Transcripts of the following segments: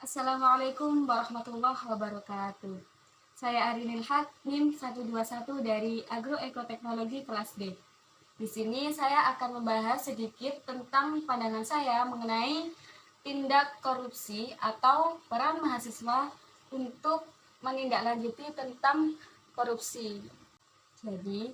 Assalamualaikum warahmatullahi wabarakatuh. Saya Arinil Haq, NIM 121 dari Agroekoteknologi kelas D. Di sini saya akan membahas sedikit tentang pandangan saya mengenai tindak korupsi atau peran mahasiswa untuk menindaklanjuti tentang korupsi. Jadi,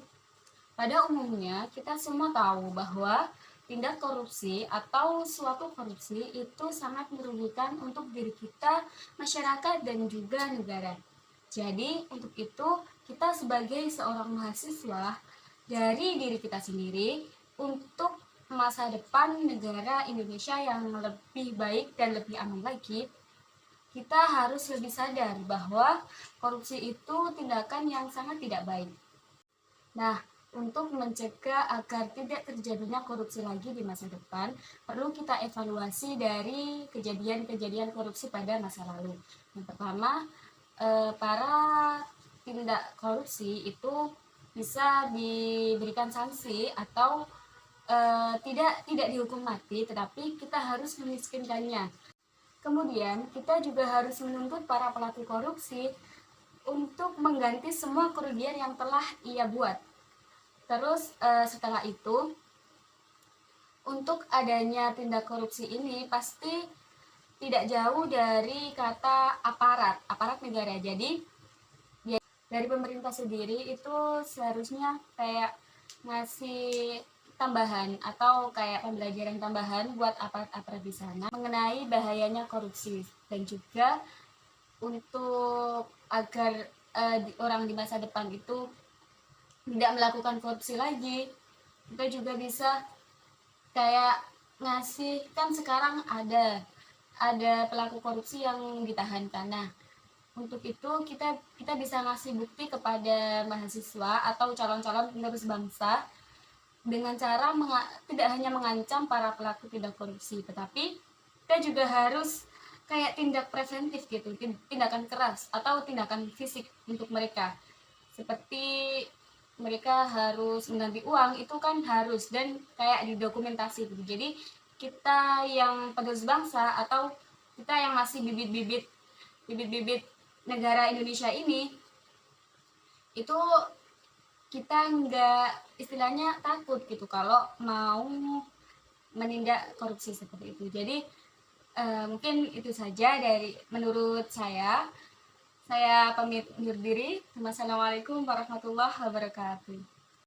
pada umumnya kita semua tahu bahwa tindak korupsi atau suatu korupsi itu sangat merugikan untuk diri kita, masyarakat, dan juga negara. Jadi, untuk itu kita sebagai seorang mahasiswa dari diri kita sendiri untuk masa depan negara Indonesia yang lebih baik dan lebih aman lagi, kita harus lebih sadar bahwa korupsi itu tindakan yang sangat tidak baik. Nah, untuk mencegah agar tidak terjadinya korupsi lagi di masa depan, perlu kita evaluasi dari kejadian-kejadian korupsi pada masa lalu. Yang pertama, para tindak korupsi itu bisa diberikan sanksi atau tidak dihukum mati, tetapi kita harus memiskinkannya. Kemudian, kita juga harus menuntut para pelaku korupsi untuk mengganti semua kerugian yang telah ia buat. Terus setelah itu, untuk adanya tindak korupsi ini pasti tidak jauh dari kata aparat negara. Jadi dari pemerintah sendiri itu seharusnya kayak ngasih tambahan atau kayak pembelajaran tambahan buat aparat-aparat di sana mengenai bahayanya korupsi, dan juga untuk agar orang di masa depan itu tidak melakukan korupsi lagi. Kita juga bisa kayak ngasih, kan sekarang ada pelaku korupsi yang ditahankan. Nah, untuk itu kita bisa ngasih bukti kepada mahasiswa atau calon-calon penerus bangsa dengan cara tidak hanya mengancam para pelaku tindak korupsi, tetapi kita juga harus kayak tindak preventif gitu, tindakan keras atau tindakan fisik untuk mereka. Seperti mereka harus mengganti uang, itu kan harus dan kayak didokumentasi gitu. Jadi kita yang penerus bangsa atau kita yang masih bibit-bibit negara Indonesia ini, itu kita nggak istilahnya takut gitu kalau mau menindak korupsi seperti itu. Jadi mungkin itu saja dari menurut saya. Saya pamit undur diri. Wassalamualaikum warahmatullahi wabarakatuh.